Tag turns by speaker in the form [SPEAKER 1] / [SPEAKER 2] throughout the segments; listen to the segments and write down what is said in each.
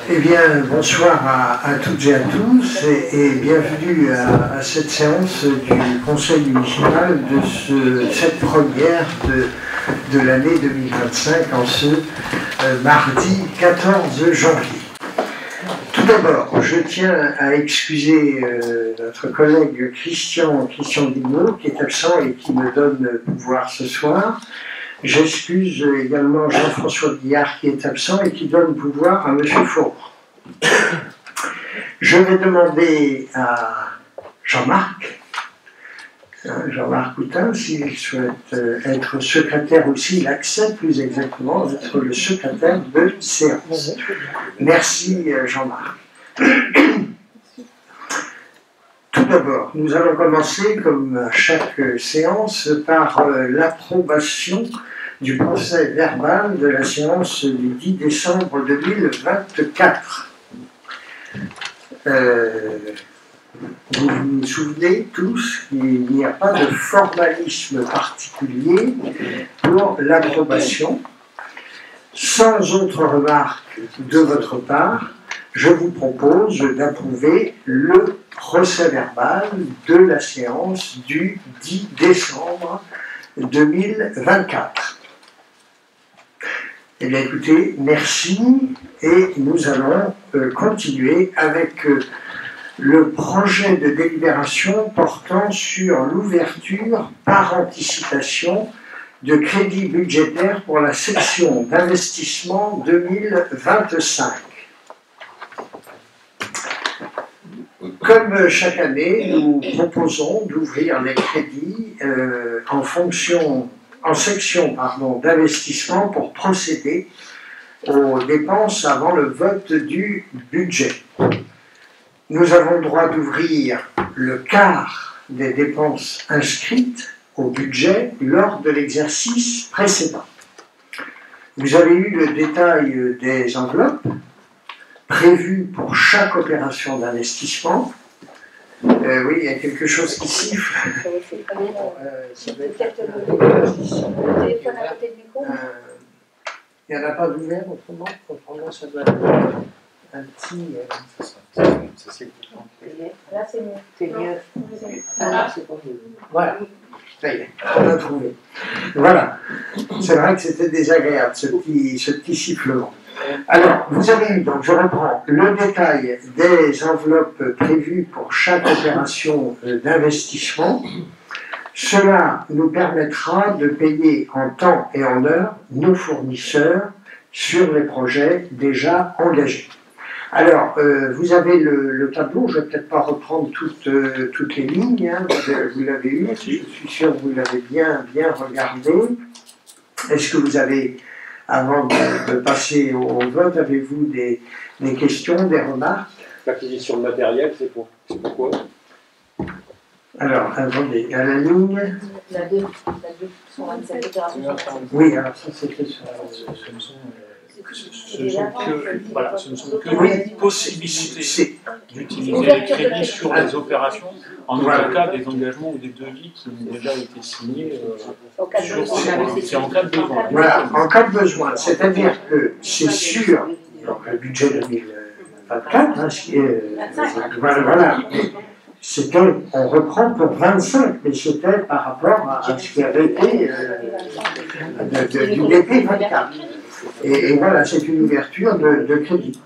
[SPEAKER 1] Eh bien, bonsoir à toutes et à tous et bienvenue à cette séance du Conseil municipal de cette première de l'année 2025 en ce mardi 14 janvier. Tout d'abord, je tiens à excuser notre collègue Christian Guillemot qui est absent et qui me donne pouvoir ce soir. J'excuse également Jean-François Guillard qui est absent et qui donne pouvoir à M. Faure. Je vais demander à Jean-Marc Coutin s'il souhaite être secrétaire aussi, il accepte plus exactement d'être le secrétaire de séance. Merci Jean-Marc. Tout d'abord, nous allons commencer, comme à chaque séance, par l'approbation du procès verbal de la séance du 10 décembre 2024. Vous vous souvenez tous qu'il n'y a pas de formalisme particulier pour l'approbation. Sans autre remarque de votre part, je vous propose d'approuver le procès verbal de la séance du 10 décembre 2024. Eh bien écoutez, merci et nous allons continuer avec le projet de délibération portant sur l'ouverture par anticipation de crédits budgétaires pour la section d'investissement 2025. Comme chaque année, nous proposons d'ouvrir les crédits en section d'investissement pour procéder aux dépenses avant le vote du budget. Nous avons le droit d'ouvrir le quart des dépenses inscrites au budget lors de l'exercice précédent. Vous avez eu le détail des enveloppes prévues pour chaque opération d'investissement. Oui, il y a quelque chose qui siffle. Il n'y en a pas d'ouvert autrement. Autrement, ça doit être un petit.
[SPEAKER 2] Là, c'est mieux.
[SPEAKER 3] C'est mieux.
[SPEAKER 2] Ah,
[SPEAKER 3] c'est pas mieux.
[SPEAKER 1] Voilà. Ça y est, on a trouvé. Voilà. C'est vrai que c'était désagréable, ce petit sifflement. Alors, vous avez eu, donc je reprends, le détail des enveloppes prévues pour chaque opération d'investissement. Cela nous permettra de payer en temps et en heure nos fournisseurs sur les projets déjà engagés. Alors, vous avez le tableau, je ne vais peut-être pas reprendre toutes les lignes, hein, vous l'avez eu, je suis sûr que vous l'avez bien regardé. Est-ce que vous avez, avant de passer au vote, avez-vous des questions, des remarques?
[SPEAKER 4] L'acquisition de matériel, c'est pourquoi?
[SPEAKER 1] Alors, attendez, à la ligne...
[SPEAKER 2] La 2, sur cette opération.
[SPEAKER 1] Oui, alors ça c'était sur...
[SPEAKER 5] Ce ne sont que les possibilités d'utiliser les crédits sur les opérations en aucun cas des engagements ou des devis qui ont déjà été signés c'est en cas de besoin.
[SPEAKER 1] Voilà, en cas de besoin, c'est-à-dire que c'est sur le budget 2024, hein, voilà. On reprend pour 25, mais c'était par rapport à ce qui avait été du BP 24. Et voilà, c'est une ouverture de crédit.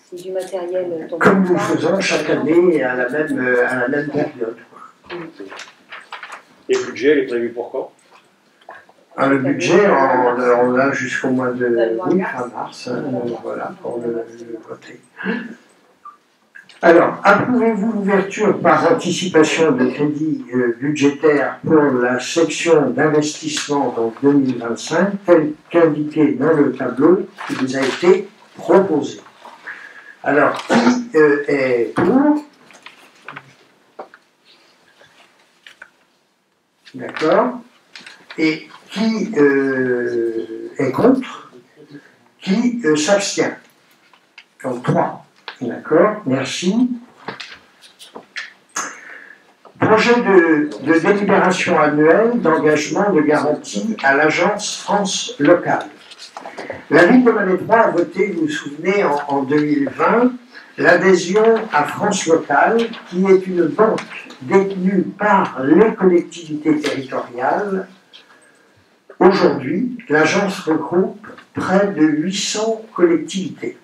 [SPEAKER 2] C'est du matériel.
[SPEAKER 1] Comme nous faisons chaque année à la même période.
[SPEAKER 4] Et le budget, il est prévu pour quand?
[SPEAKER 1] Le budget, on l'a jusqu'au mois de fin mars, hein, voilà, pour le voter. Alors, approuvez-vous l'ouverture par anticipation de crédits budgétaires pour la section d'investissement en 2025, tel qu'indiqué dans le tableau qui vous a été proposé? Alors, qui est pour? D'accord. Et qui est contre? Qui s'abstient? Donc 3. D'accord, merci. Projet de délibération annuelle d'engagement de garantie à l'agence France locale. La ville de Malétroit a voté, vous vous souvenez, en 2020, l'adhésion à France Locale, qui est une banque détenue par les collectivités territoriales. Aujourd'hui, l'agence regroupe près de 800 collectivités.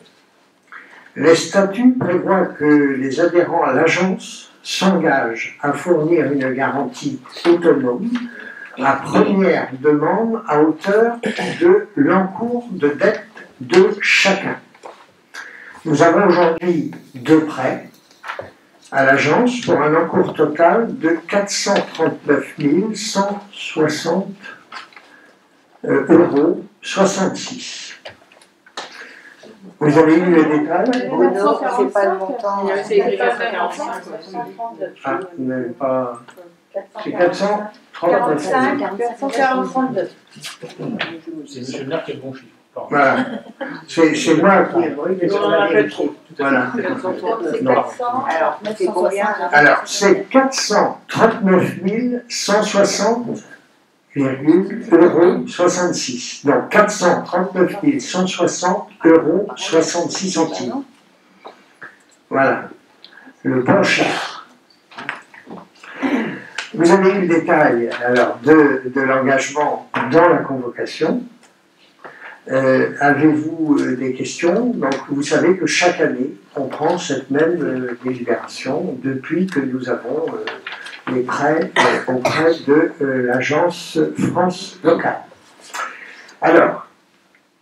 [SPEAKER 1] Les statuts prévoient que les adhérents à l'agence s'engagent à fournir une garantie autonome à première demande à hauteur de l'encours de dette de chacun. Nous avons aujourd'hui 2 prêts à l'agence pour un encours total de 439 160 euros 66. Vous avez eu les détails?
[SPEAKER 2] Non, c'est pas le montant.
[SPEAKER 3] C'est écrit 445.
[SPEAKER 1] Ah, vous n'avez pas... C'est 439.
[SPEAKER 2] 442.
[SPEAKER 5] C'est M. Le Maire qui a le bon chiffre. Pardon.
[SPEAKER 1] Voilà. C'est moi qui...
[SPEAKER 3] On en appelle trop.
[SPEAKER 1] Voilà.
[SPEAKER 2] C'est
[SPEAKER 1] Non.
[SPEAKER 2] 400. Alors, c'est combien?
[SPEAKER 1] Alors, c'est 439 160,66 euros 66. Donc, 439 160 euros 66 centimes. Voilà. Le bon chiffre. Vous avez eu le détail alors, de l'engagement dans la convocation. Avez-vous des questions? Donc, vous savez que chaque année, on prend cette même délibération depuis que nous avons les prêts auprès de l'agence France Locale. Alors,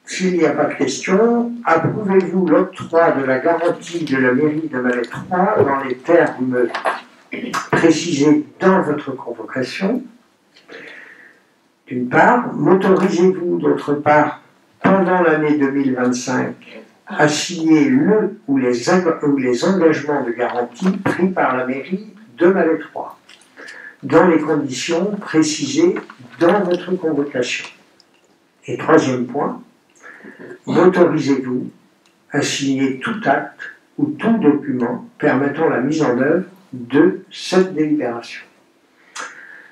[SPEAKER 1] s'il n'y a pas de questions, approuvez-vous l'octroi de la garantie de la mairie de Malétroit dans les termes précisés dans votre convocation? D'une part, m'autorisez-vous d'autre part, pendant l'année 2025, à signer le ou les engagements de garantie pris par la mairie de Malétroit, dans les conditions précisées dans votre convocation? Et troisième point, m'autorisez-vous à signer tout acte ou tout document permettant la mise en œuvre de cette délibération?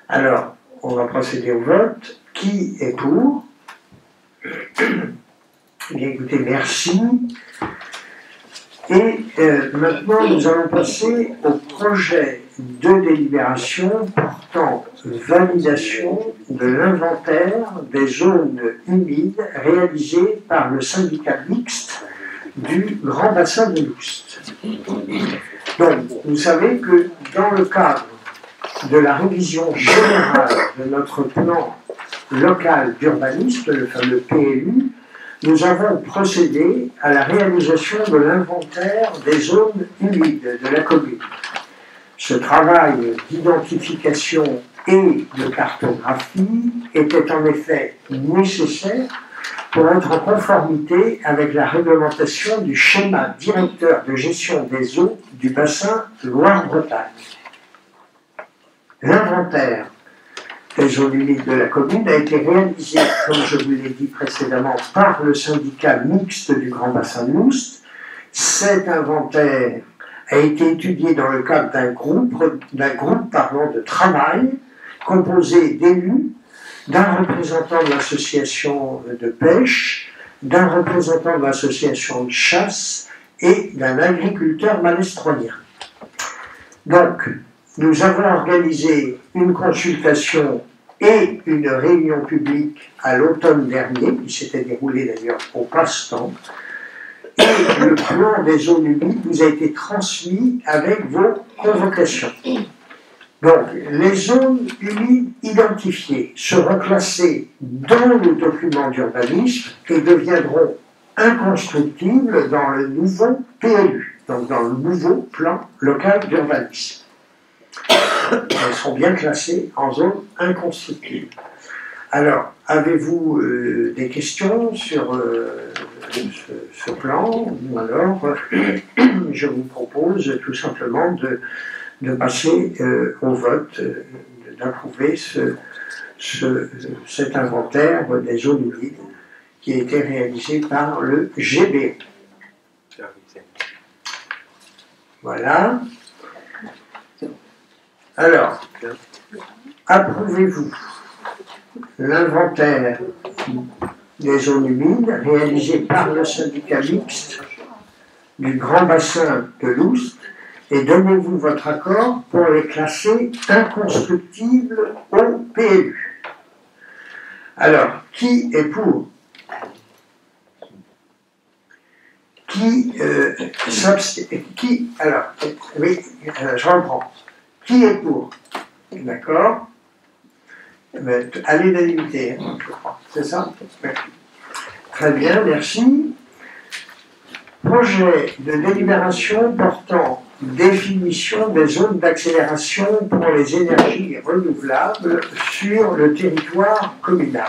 [SPEAKER 1] Alors, on va procéder au vote. Qui est pour? Bien écoutez, merci. Et maintenant, nous allons passer au projet de délibération portant validation de l'inventaire des zones humides réalisé par le syndicat mixte du Grand Bassin de l'Oust. Donc, vous savez que dans le cadre de la révision générale de notre plan local d'urbanisme, le fameux PLU, nous avons procédé à la réalisation de l'inventaire des zones humides de la commune. Ce travail d'identification et de cartographie était en effet nécessaire pour être en conformité avec la réglementation du schéma directeur de gestion des eaux du bassin Loire-Bretagne. L'inventaire des zones humides de la commune a été réalisé, comme je vous l'ai dit précédemment, par le syndicat mixte du Grand Bassin de l'Oust. Cet inventaire a été étudié dans le cadre d'un groupe de travail composé d'élus, d'un représentant de l'association de pêche, d'un représentant de l'association de chasse et d'un agriculteur malestroyen. Donc, nous avons organisé une consultation et une réunion publique à l'automne dernier, qui s'était déroulée d'ailleurs au passe-temps, et le plan des zones humides vous a été transmis avec vos convocations. Donc, les zones humides identifiées seront classées dans le document d'urbanisme et deviendront inconstructibles dans le nouveau PLU, donc dans le nouveau plan local d'urbanisme. Elles sont bien classées en zone inconstructible. Alors, avez-vous des questions sur ce plan? Ou alors, je vous propose tout simplement de passer au vote, d'approuver cet inventaire des zones humides qui a été réalisé par le GB. Voilà. Alors, approuvez-vous l'inventaire des zones humides réalisé par le syndicat mixte du Grand Bassin de l'Oust et donnez-vous votre accord pour les classer inconstructibles au PLU. Alors, qui est pour? Alors, oui, je reprends. Qui est pour? D'accord. À l'unanimité, hein, je crois. C'est ça? Très bien, merci. Projet de délibération portant définition des zones d'accélération pour les énergies renouvelables sur le territoire communal.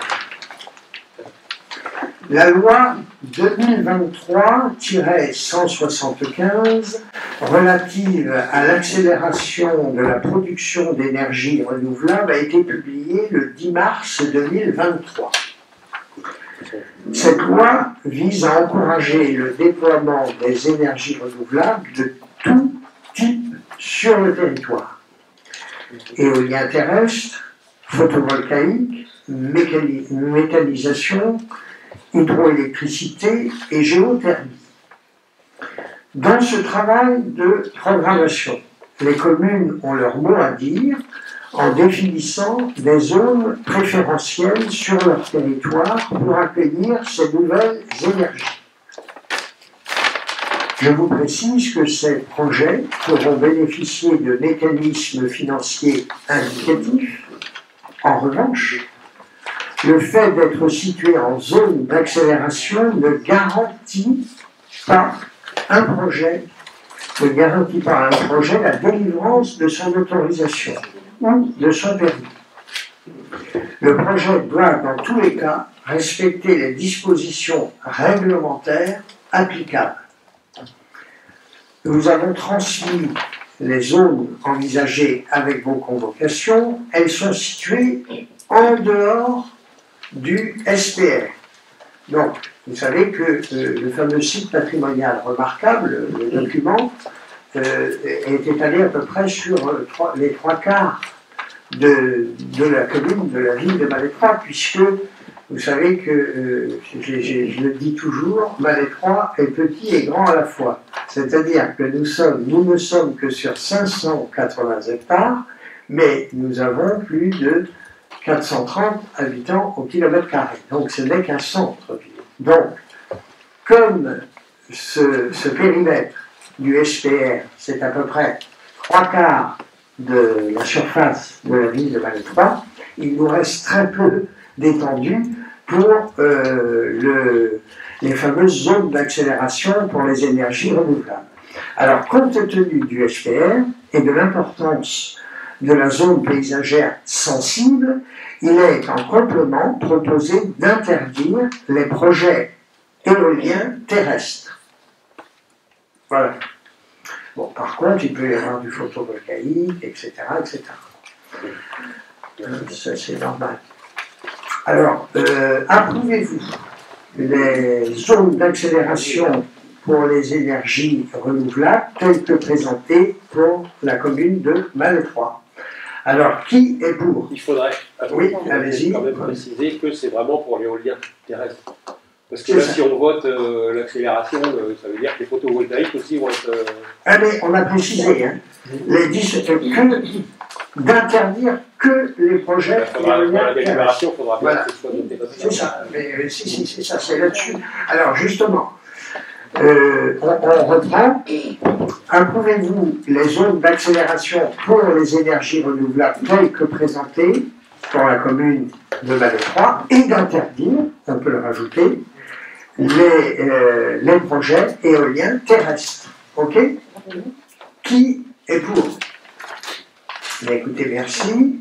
[SPEAKER 1] La loi 2023-175 relative à l'accélération de la production d'énergie renouvelable a été publiée le 10 mars 2023. Cette loi vise à encourager le déploiement des énergies renouvelables de tout type sur le territoire. Éolien terrestre, photovoltaïque, méthanisation, hydroélectricité et géothermie. Dans ce travail de programmation, les communes ont leur mot à dire en définissant des zones préférentielles sur leur territoire pour accueillir ces nouvelles énergies. Je vous précise que ces projets pourront bénéficier de mécanismes financiers indicatifs. En revanche, le fait d'être situé en zone d'accélération ne garantit pas un projet la délivrance de son autorisation ou de son permis. Le projet doit, dans tous les cas, respecter les dispositions réglementaires applicables. Nous avons transmis les zones envisagées avec vos convocations. Elles sont situées en dehors du SPR. Donc, vous savez que le fameux site patrimonial remarquable, le document, est étalé à peu près sur les trois quarts de la commune, de la ville de Malétroit, puisque vous savez que, je le dis toujours, Malétroit est petit et grand à la fois. C'est-à-dire que nous ne sommes que sur 580 hectares, mais nous avons plus de 430 habitants au kilomètre carré. Donc ce n'est qu'un centre-ville. Donc, comme ce périmètre du SPR, c'est à peu près 3/4 de la surface de la ville de Malétroit, il nous reste très peu d'étendue pour les fameuses zones d'accélération pour les énergies renouvelables. Alors, compte tenu du SPR et de l'importance de la zone paysagère sensible, il est en complément proposé d'interdire les projets éoliens terrestres. Voilà. Bon, par contre, il peut y avoir du photovoltaïque, etc., etc. Ça, c'est normal. Alors, approuvez-vous les zones d'accélération pour les énergies renouvelables telles que présentées pour la commune de Malétroit? Alors, qui est pour?
[SPEAKER 4] Il faudrait
[SPEAKER 1] oui, allez-y.
[SPEAKER 4] Quand même préciser que c'est vraiment pour l'éolien terrestre. Parce que là, si on vote l'accélération, ça veut dire que les photovoltaïques aussi vont être...
[SPEAKER 1] Ah mais on a précisé, hein, d'interdire que les projets éoliens
[SPEAKER 4] la déclaration, il faudra bien
[SPEAKER 1] voilà.
[SPEAKER 4] que ce soit noté comme ça.
[SPEAKER 1] C'est ça, mais si, c'est ça, c'est là-dessus. Alors justement, on reprend. Approuvez-vous les zones d'accélération pour les énergies renouvelables telles que présentées pour la commune de Malétroit et d'interdire, on peut le rajouter, les projets éoliens terrestres. Ok? Qui est pour? Bien, écoutez, merci.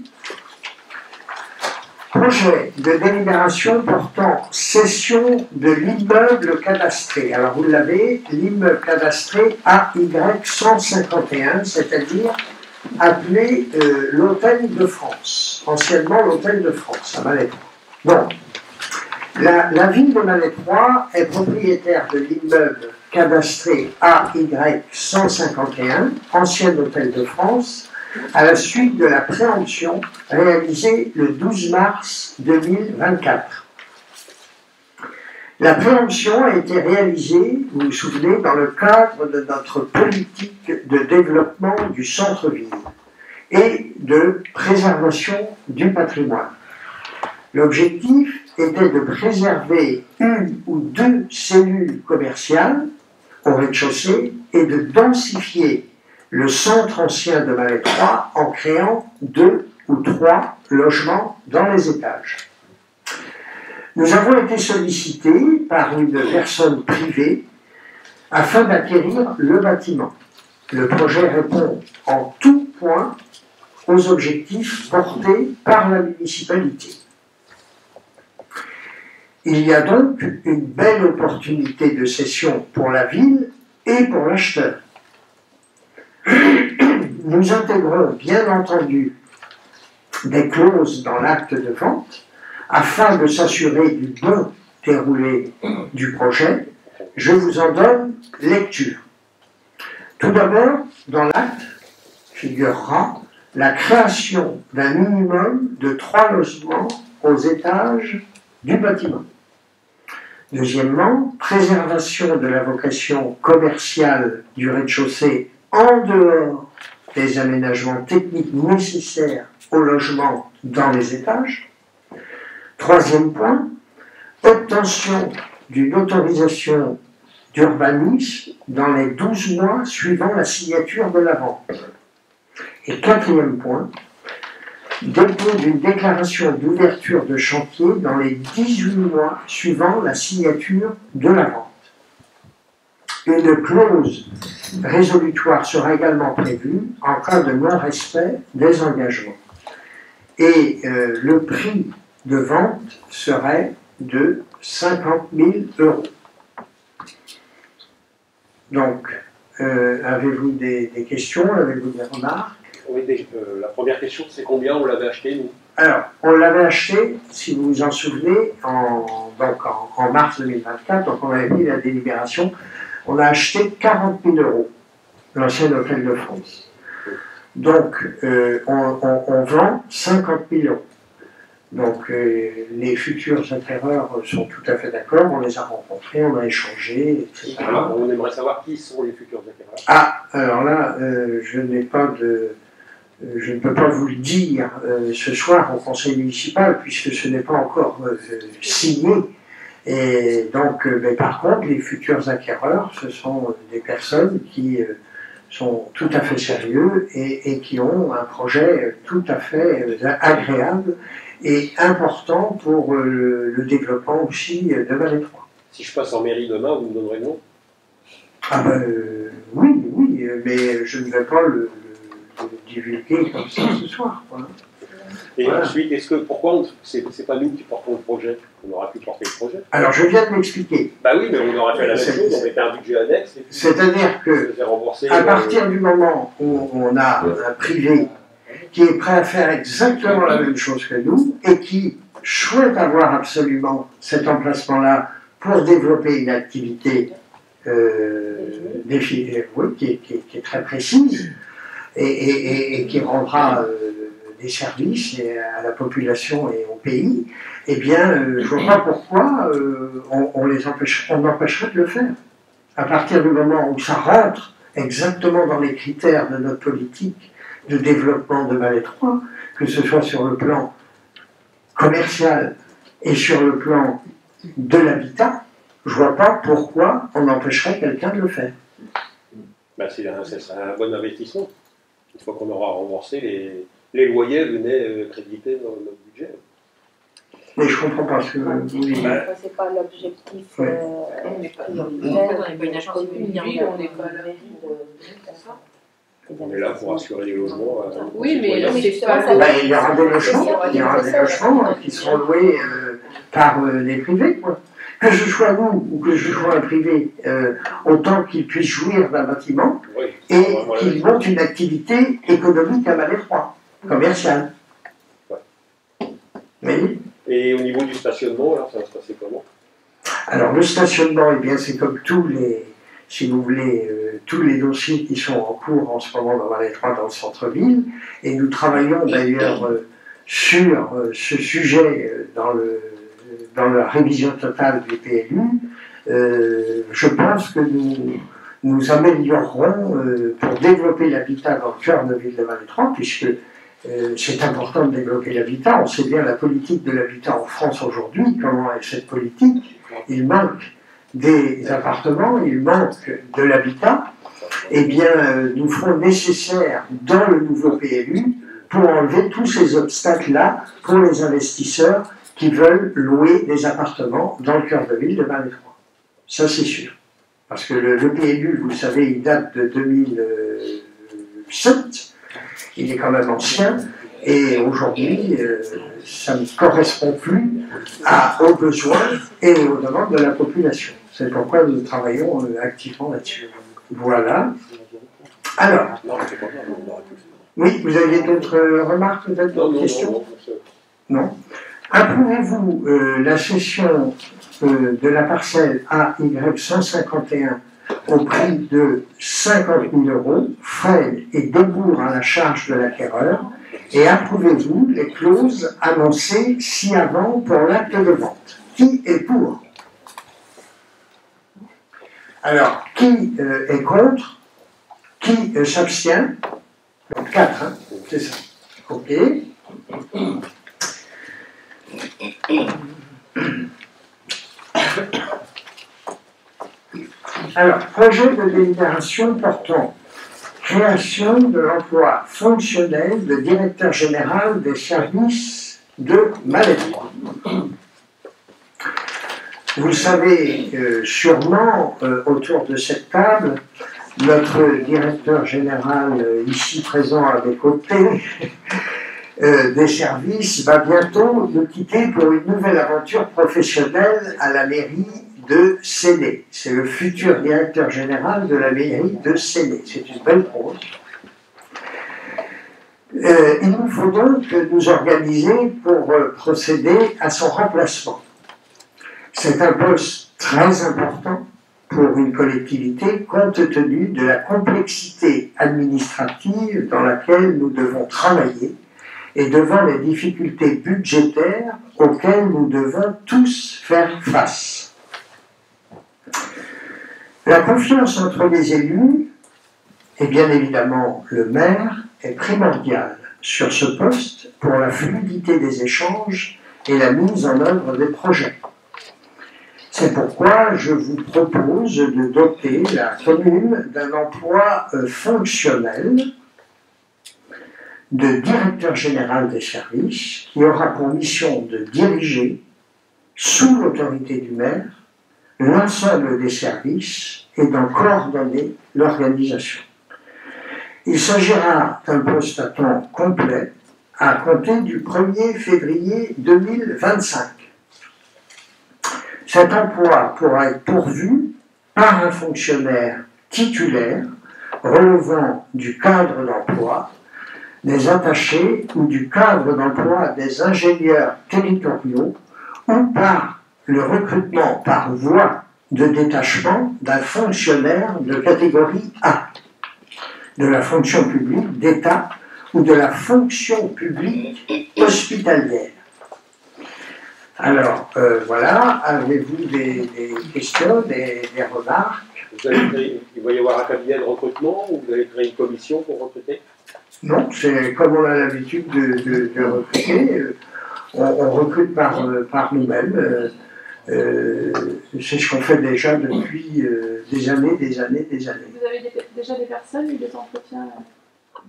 [SPEAKER 1] Projet de délibération portant cession de l'immeuble cadastré. Alors vous l'avez, l'immeuble cadastré AY151, c'est-à-dire appelé l'Hôtel de France, anciennement l'Hôtel de France, à Malétroit. Donc, la ville de Malétroit est propriétaire de l'immeuble cadastré AY151, ancien Hôtel de France, à la suite de la préemption réalisée le 12 mars 2024. La préemption a été réalisée, vous vous souvenez, dans le cadre de notre politique de développement du centre-ville et de préservation du patrimoine. L'objectif était de préserver une ou deux cellules commerciales au rez-de-chaussée et de densifier le centre ancien de Malétroit en créant 2 ou 3 logements dans les étages. Nous avons été sollicités par une personne privée afin d'acquérir le bâtiment. Le projet répond en tout point aux objectifs portés par la municipalité. Il y a donc une belle opportunité de cession pour la ville et pour l'acheteur. Nous intégrons bien entendu des clauses dans l'acte de vente afin de s'assurer du bon déroulé du projet. Je vous en donne lecture. Tout d'abord, dans l'acte figurera la création d'un minimum de 3 logements aux étages du bâtiment. Deuxièmement, préservation de la vocation commerciale du rez-de-chaussée en dehors des aménagements techniques nécessaires au logement dans les étages. Troisième point, obtention d'une autorisation d'urbanisme dans les 12 mois suivant la signature de la vente. Et quatrième point, dépôt d'une déclaration d'ouverture de chantier dans les 18 mois suivant la signature de la vente. Une clause résolutoire sera également prévue en cas de non-respect des engagements. Et le prix de vente serait de 50 000 €. Donc, avez-vous des questions, avez-vous des remarques?
[SPEAKER 4] Oui, la première question, c'est combien on l'avait acheté, nous?
[SPEAKER 1] Alors, on l'avait acheté, si vous vous en souvenez, en mars 2024, donc on avait pris la délibération, on a acheté 40 000 €, l'ancien hôtel de France. Donc, on vend 50 000 €. Donc, les futurs acquéreurs sont tout à fait d'accord, on les a rencontrés, on a échangé, etc.
[SPEAKER 4] Alors, on aimerait savoir qui sont les futurs acquéreurs.
[SPEAKER 1] Ah, alors là, je ne peux pas vous le dire ce soir au conseil municipal, puisque ce n'est pas encore signé. Et donc, mais par contre, les futurs acquéreurs, ce sont des personnes qui sont tout à fait sérieux et qui ont un projet tout à fait agréable et important pour le développement aussi de Malétroit.
[SPEAKER 4] Si je passe en mairie demain, vous me donnerez le nom?
[SPEAKER 1] Ah ben oui, mais je ne vais pas le divulguer comme ça ce soir. Voilà.
[SPEAKER 4] Et
[SPEAKER 1] voilà.
[SPEAKER 4] Ensuite, pourquoi c'est pas nous qui portons le projet? On aurait pu porter le projet.
[SPEAKER 1] Alors je viens de m'expliquer.
[SPEAKER 4] Bah oui, mais on aurait fait la même chose, on mettait un budget annexe.
[SPEAKER 1] C'est-à-dire que, à partir du moment où on a un privé qui est prêt à faire exactement la même chose que nous et qui souhaite avoir absolument cet emplacement-là pour développer une activité qui est très précise et qui rendra des services à la population et au pays, eh bien, je ne vois pas pourquoi on empêcherait de le faire. À partir du moment où ça rentre exactement dans les critères de notre politique de développement de Malétroit, que ce soit sur le plan commercial et sur le plan de l'habitat, je ne vois pas pourquoi on empêcherait quelqu'un de le faire.
[SPEAKER 4] Ben c'est un bon investissement. Une fois qu'on aura remboursé, les loyers venaient créditer notre budget.
[SPEAKER 1] Mais je ne comprends pas ce que vous dites.
[SPEAKER 2] C'est pas l'objectif.
[SPEAKER 1] Ouais.
[SPEAKER 3] On n'est pas dans
[SPEAKER 2] une
[SPEAKER 3] agence immobilière, on n'est pas là.
[SPEAKER 4] On est là pour assurer les logements.
[SPEAKER 3] Oui, mais c'est
[SPEAKER 2] pas
[SPEAKER 3] pas.
[SPEAKER 1] Ben, il y aura des logements qui seront loués par les privés, quoi. Que je sois nous ou que je sois un privé, autant qu'ils puissent jouir d'un bâtiment et qu'ils montent une activité économique à Malétroit, commerciale. Oui.
[SPEAKER 4] Et au niveau du stationnement, alors ça va se passer comment?
[SPEAKER 1] Alors le stationnement, eh bien c'est comme tous les, si vous voulez, tous les dossiers qui sont en cours en ce moment dans Malétroit, dans le centre-ville, et nous travaillons d'ailleurs sur ce sujet dans dans la révision totale du PLU, je pense que nous améliorerons pour développer l'habitat dans le cœur de Ville de Val-de-Trois, puisque c'est important de développer l'habitat. On sait bien la politique de l'habitat en France aujourd'hui, comment est cette politique. Il manque des appartements, il manque de l'habitat. Eh bien, nous ferons nécessaire dans le nouveau PLU pour enlever tous ces obstacles-là pour les investisseurs qui veulent louer des appartements dans le cœur de ville de Val-de-Trois. Ça, c'est sûr. Parce que le PLU, vous le savez, il date de 2007. Il est quand même ancien. Et aujourd'hui, ça ne correspond plus aux besoins et aux demandes de la population. C'est pourquoi nous travaillons activement là-dessus. Voilà. Alors, oui, vous aviez d'autres remarques, peut-être d'autres questions? Non. Approuvez-vous la cession de la parcelle AY 151 au prix de 50 000 €, frais et débours à la charge de l'acquéreur, et approuvez-vous les clauses annoncées ci-avant pour l'acte de vente? Qui est pour? Alors, qui est contre? Qui s'abstient? 4, hein, c'est ça. OK. Alors, projet de délibération portant création de l'emploi fonctionnel de directeur général des services de Val-de-Trois. Vous le savez sûrement, autour de cette table, notre directeur général ici présent à mes côtés des services va bientôt nous quitter pour une nouvelle aventure professionnelle à la mairie de Séné. C'est le futur directeur général de la mairie de Séné. C'est une belle prose. Il nous faut donc nous organiser pour procéder à son remplacement. C'est un poste très important pour une collectivité compte tenu de la complexité administrative dans laquelle nous devons travailler et devant les difficultés budgétaires auxquelles nous devons tous faire face. La confiance entre les élus, et bien évidemment le maire, est primordiale sur ce poste pour la fluidité des échanges et la mise en œuvre des projets. C'est pourquoi je vous propose de doter la commune d'un emploi fonctionnel de directeur général des services qui aura pour mission de diriger, sous l'autorité du maire, l'ensemble des services et d'en coordonner l'organisation. Il s'agira d'un poste à temps complet à compter du 1er février 2025. Cet emploi pourra être pourvu par un fonctionnaire titulaire relevant du cadre d'emploi, des attachés ou du cadre d'emploi des ingénieurs territoriaux ou par le recrutement par voie de détachement d'un fonctionnaire de catégorie A, de la fonction publique d'État ou de la fonction publique hospitalière. Alors, voilà, avez-vous des questions, des remarques?
[SPEAKER 4] Il va y avoir un cabinet de recrutement ou vous allez créer une commission pour recruter?
[SPEAKER 1] Non, c'est comme on a l'habitude de recruter, on recrute par nous-mêmes. C'est ce qu'on fait déjà depuis des années.
[SPEAKER 3] Vous avez déjà des personnes ou des entretiens?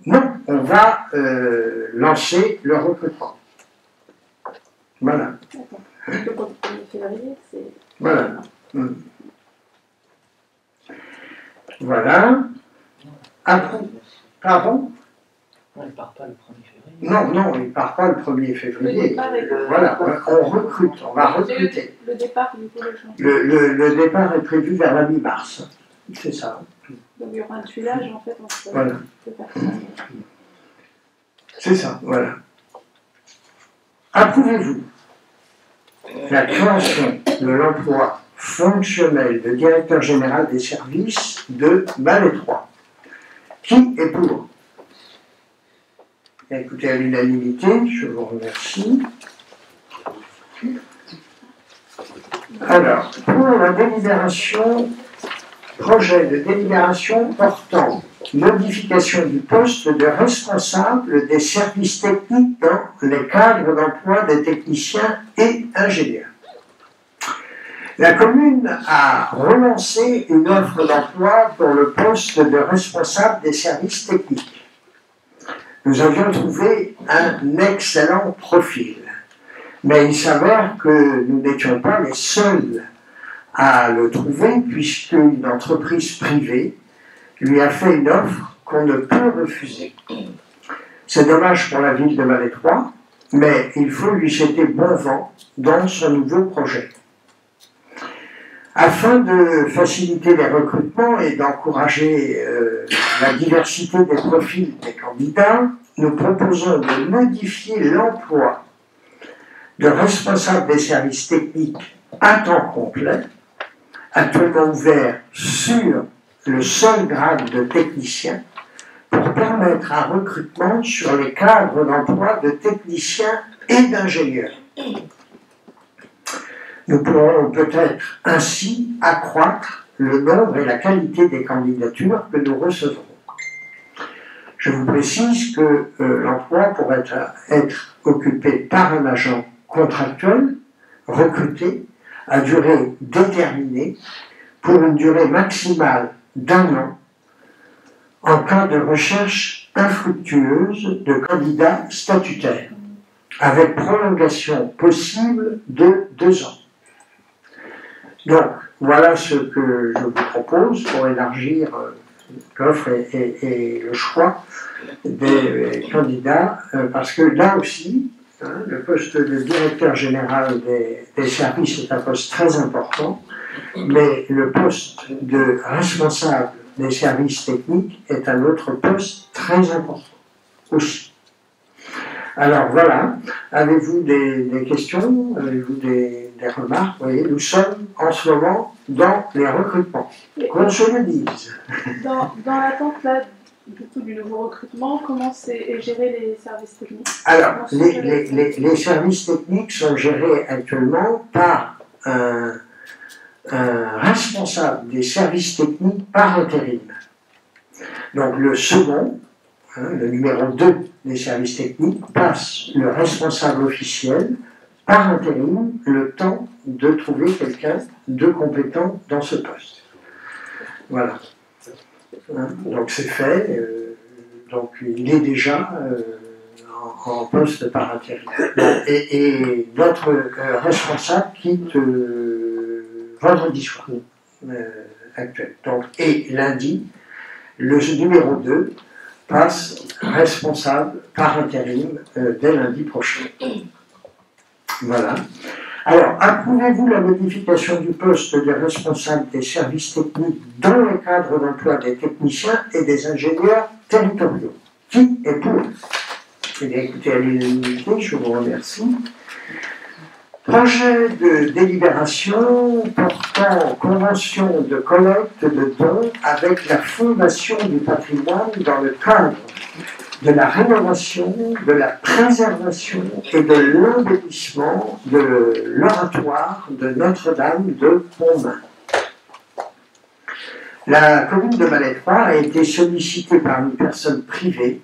[SPEAKER 1] Non, on va lancer le recrutement. Voilà.
[SPEAKER 3] D'accord. Donc, au 1er février, c'est...
[SPEAKER 1] Voilà. Voilà. Pardon?
[SPEAKER 6] Non, il ne part pas le 1er février.
[SPEAKER 1] Non, il ne part pas le 1er février. Voilà, on recrute, on va recruter.
[SPEAKER 3] Le départ, du coup,
[SPEAKER 1] le départ est prévu vers la mi-mars. C'est ça.
[SPEAKER 3] Donc il y aura un tuilage, en fait, entre
[SPEAKER 1] voilà.
[SPEAKER 3] deux personnes.
[SPEAKER 1] C'est ça, voilà. Approuvez-vous la création de l'emploi fonctionnel de directeur général des services de Val-de-Trois? Qui est pour? Écoutez, à l'unanimité, je vous remercie. Alors, pour la délibération, projet de délibération portant modification du poste de responsable des services techniques dans les cadres d'emploi des techniciens et ingénieurs. La commune a relancé une offre d'emploi pour le poste de responsable des services techniques. Nous avions trouvé un excellent profil, mais il s'avère que nous n'étions pas les seuls à le trouver, puisqu'une entreprise privée lui a fait une offre qu'on ne peut refuser. C'est dommage pour la ville de Malétroit, mais il faut lui souhaiter bon vent dans son nouveau projet. Afin de faciliter les recrutements et d'encourager la diversité des profils des candidats, nous proposons de modifier l'emploi de responsable des services techniques à temps complet, actuellement ouvert sur le seul grade de technicien, pour permettre un recrutement sur les cadres d'emploi de techniciens et d'ingénieurs. Nous pourrons peut-être ainsi accroître le nombre et la qualité des candidatures que nous recevrons. Je vous précise que l'emploi pourrait être occupé par un agent contractuel, recruté, à durée déterminée, pour une durée maximale d'1 an, en cas de recherche infructueuse de candidats statutaires, avec prolongation possible de 2 ans. Donc, voilà ce que je vous propose pour élargir l'offre et le choix des candidats, parce que là aussi, le poste de directeur général des services est un poste très important, mais le poste de responsable des services techniques est un autre poste très important aussi. Alors voilà, avez-vous des questions, avez-vous des remarques? Vous voyez, nous sommes en ce moment dans les recrutements, qu'on se le dise.
[SPEAKER 3] Dans l'attente là, du nouveau recrutement, comment est géré les services techniques?
[SPEAKER 1] Alors, les services techniques sont gérés actuellement par un responsable des services techniques par intérim. Donc le second, le numéro 2 des services techniques, passe le responsable officiel par intérim le temps de trouver quelqu'un de compétent dans ce poste. Voilà. Donc c'est fait, donc il est déjà en poste par intérim. Et notre responsable quitte vendredi soir actuel. Donc, et lundi, le numéro 2 passe responsable par intérim dès lundi prochain. Voilà. Alors, approuvez-vous la modification du poste de responsable des services techniques dans le cadre d'emploi des techniciens et des ingénieurs territoriaux? Qui est pour? Eh bien, écoutez, à l'unanimité, je vous remercie. Projet de délibération portant convention de collecte de dons avec la Fondation du patrimoine dans le cadre de la rénovation, de la préservation et de l'embellissement de l'oratoire de Notre-Dame de Pontmain. La commune de Malétroit a été sollicitée par une personne privée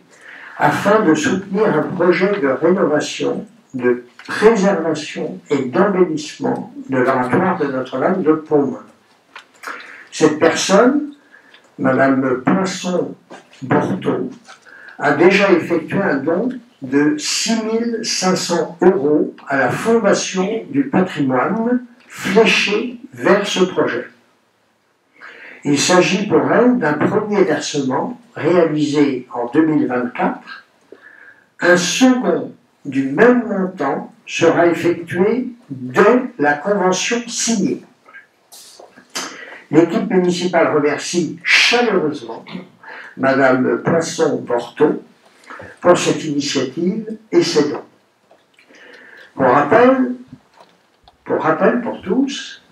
[SPEAKER 1] afin de soutenir un projet de rénovation, de préservation et d'embellissement de l'oratoire de Notre-Dame de Pontmain. Cette personne, Madame Poisson-Borteau, a déjà effectué un don de 6 500 € à la Fondation du patrimoine fléché vers ce projet. Il s'agit pour elle d'un premier versement réalisé en 2024. Un second du même montant sera effectué dès la convention signée. L'équipe municipale remercie chaleureusement Madame Poisson-Borteau pour cette initiative et ses dons. Pour rappel pour tous,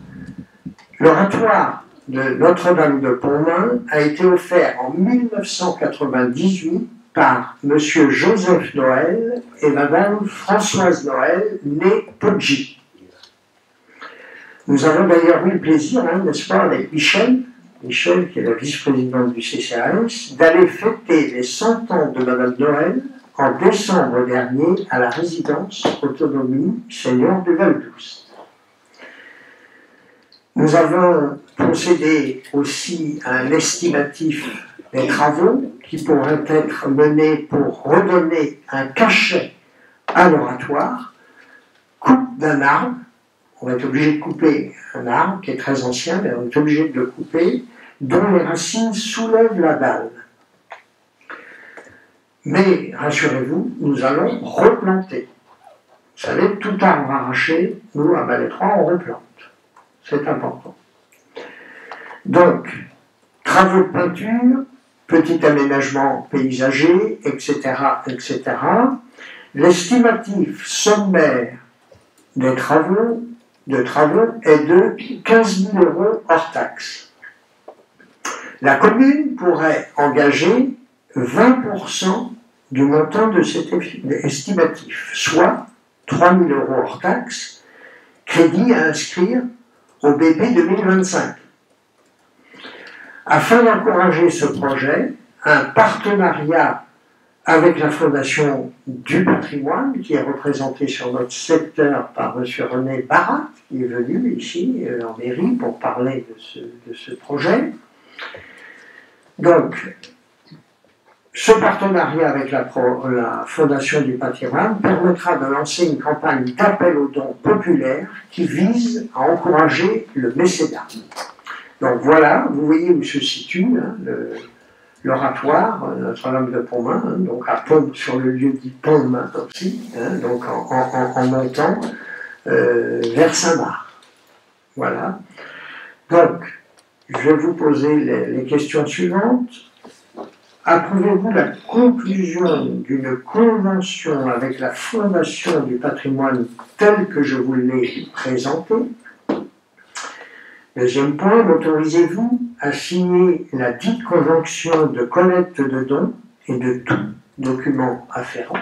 [SPEAKER 1] l'oratoire de Notre-Dame de Pontmain a été offert en 1998 par M. Joseph Noël et Mme Françoise Noël, née Poggi. Nous avons d'ailleurs eu le plaisir, hein, n'est-ce pas, avec Michel, qui est la vice-présidente du CCAS, d'aller fêter les 100 ans de Madame Noël en décembre dernier à la résidence Autonomie Senior de Val-d'Oust. Nous avons procédé aussi à un estimatif des travaux qui pourraient être menés pour redonner un cachet à l'oratoire, coupe d'un arbre. On va être obligé de couper un arbre qui est très ancien, mais on est obligé de le couper, dont les racines soulèvent la dalle. Mais rassurez-vous, nous allons replanter. Vous savez, tout arbre arraché, nous, à Balai 3, on replante. C'est important. Donc, travaux de peinture, petit aménagement paysager, etc., etc. L'estimatif sommaire des travaux est de 15 000 € hors taxe. La commune pourrait engager 20% du montant de cet estimatif, soit 3 000 € hors taxe, crédit à inscrire au BP 2025. Afin d'encourager ce projet, un partenariat avec la Fondation du patrimoine, qui est représentée sur notre secteur par M. René Barat, qui est venu ici en mairie pour parler de ce projet. Donc, ce partenariat avec la Fondation du patrimoine permettra de lancer une campagne d'appel aux dons populaires qui vise à encourager le mécénat. Donc voilà, vous voyez où se situe hein, l'oratoire Notre-Dame de Pontmain, hein, donc à Pont, sur le lieu dit Pont-de-Main aussi, hein, donc en montant vers Saint-Marc. Voilà. Donc, je vais vous poser les questions suivantes. Approuvez-vous la conclusion d'une convention avec la Fondation du patrimoine telle que je vous l'ai présentée? Deuxième point, m'autorisez-vous à signer la dite convention de collecte de dons et de tout document afférent?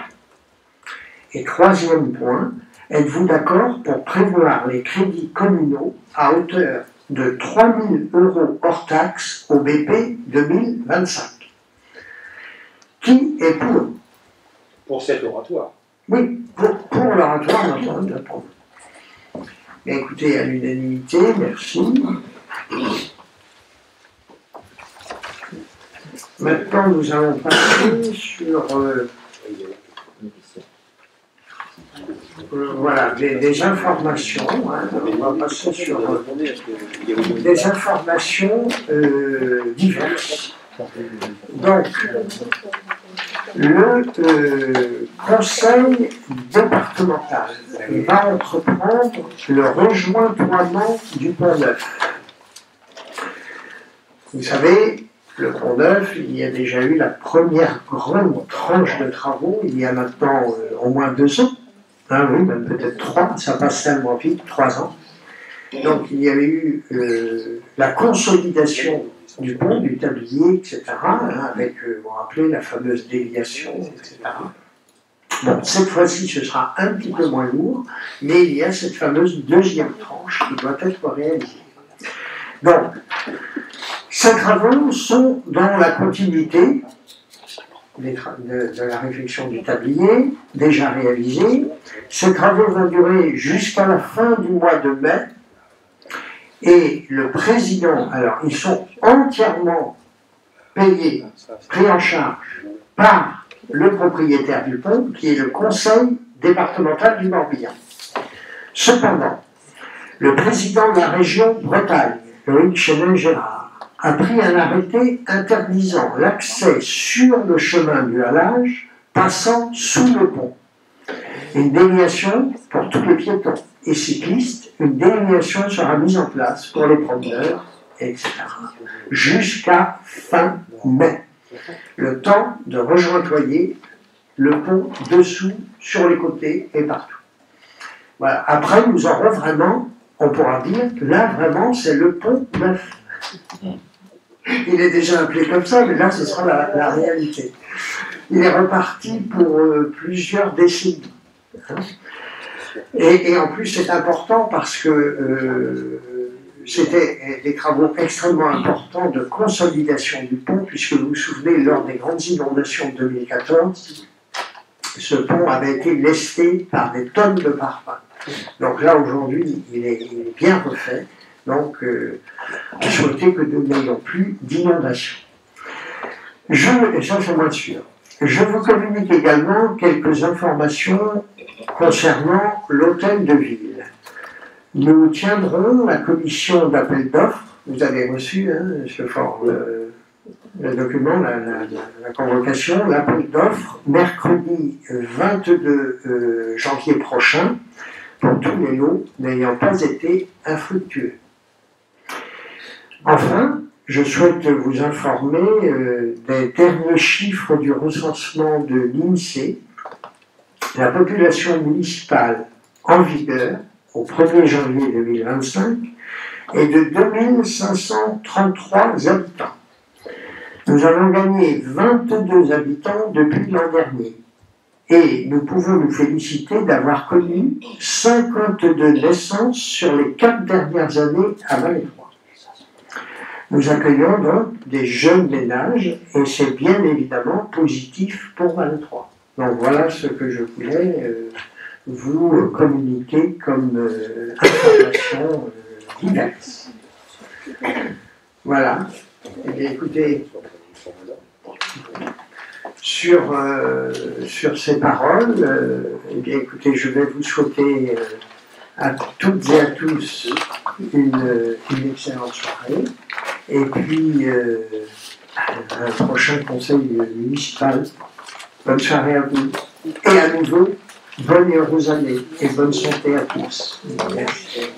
[SPEAKER 1] Et troisième point, êtes-vous d'accord pour prévoir les crédits communaux à hauteur de 3 000 € hors taxe au BP 2025? Qui est pour?
[SPEAKER 4] Pour cet oratoire.
[SPEAKER 1] Oui, pour l'oratoire, Notre-Dame. Bien, écoutez, à l'unanimité, merci. Maintenant, nous allons passer sur voilà, des informations. Hein, on va passer sur des informations diverses. Donc, le conseil départemental va entreprendre le rejointoiement du Pont-Neuf. Vous savez, le Pont-Neuf, il y a déjà eu la première grande tranche de travaux, il y a maintenant au moins 2 ans, hein, oui, même peut-être 3, ça passe tellement vite, 3 ans. Donc il y avait eu la consolidation du pont, du tablier, etc., hein, avec, vous vous rappelez, la fameuse déviation, etc. Bon, cette fois-ci, ce sera un petit peu moins lourd, mais il y a cette fameuse deuxième tranche qui doit être réalisée. Donc, ces travaux sont dans la continuité de la réflexion du tablier, déjà réalisée. Ces travaux vont durer jusqu'à la fin du mois de mai. Et le président, alors ils sont entièrement payés, pris en charge par le propriétaire du pont, qui est le conseil départemental du Morbihan. Cependant, le président de la région Bretagne, Loïc Chenet-Gérard, a pris un arrêté interdisant l'accès sur le chemin du halage passant sous le pont. Une déviation pour tous les piétons et cyclistes, une déviation sera mise en place pour les promeneurs, etc. Jusqu'à fin mai. Le temps de rejointoyer le pont dessous, sur les côtés et partout. Voilà. Après, nous aurons vraiment, on pourra dire, là vraiment, c'est le pont neuf. Il est déjà appelé comme ça, mais là, ce sera la réalité. Il est reparti pour plusieurs décennies. Hein. Et en plus, c'est important parce que c'était des travaux extrêmement importants de consolidation du pont, puisque vous vous souvenez, lors des grandes inondations de 2014, ce pont avait été lesté par des tonnes de parpaings. Donc là, aujourd'hui, il est bien refait. Donc, on souhaitait que nous n'ayons plus d'inondations. Et ça, c'est moins sûr. Je vous communique également quelques informations concernant l'hôtel de ville. Nous tiendrons la commission d'appel d'offres. Vous avez reçu le document, la convocation, l'appel d'offres, mercredi 22 janvier prochain, pour tous les lots n'ayant pas été infructueux. Enfin, je souhaite vous informer des derniers chiffres du recensement de l'INSEE. La population municipale en vigueur au 1er janvier 2025 est de 2533 habitants. Nous avons gagné 22 habitants depuis l'an dernier. Et nous pouvons nous féliciter d'avoir connu 52 naissances sur les 4 dernières années à Val-et-Trois. Nous accueillons donc des jeunes ménages et c'est bien évidemment positif pour Val-et-Trois. Donc voilà ce que je voulais vous communiquer comme informations diverses. Voilà. Eh bien, écoutez, sur ces paroles, eh bien, écoutez, je vais vous souhaiter à toutes et à tous une excellente soirée. Et puis, un prochain conseil municipal. Bonne soirée à vous. Et à nouveau, bonne et heureuse année et bonne santé à tous. Merci.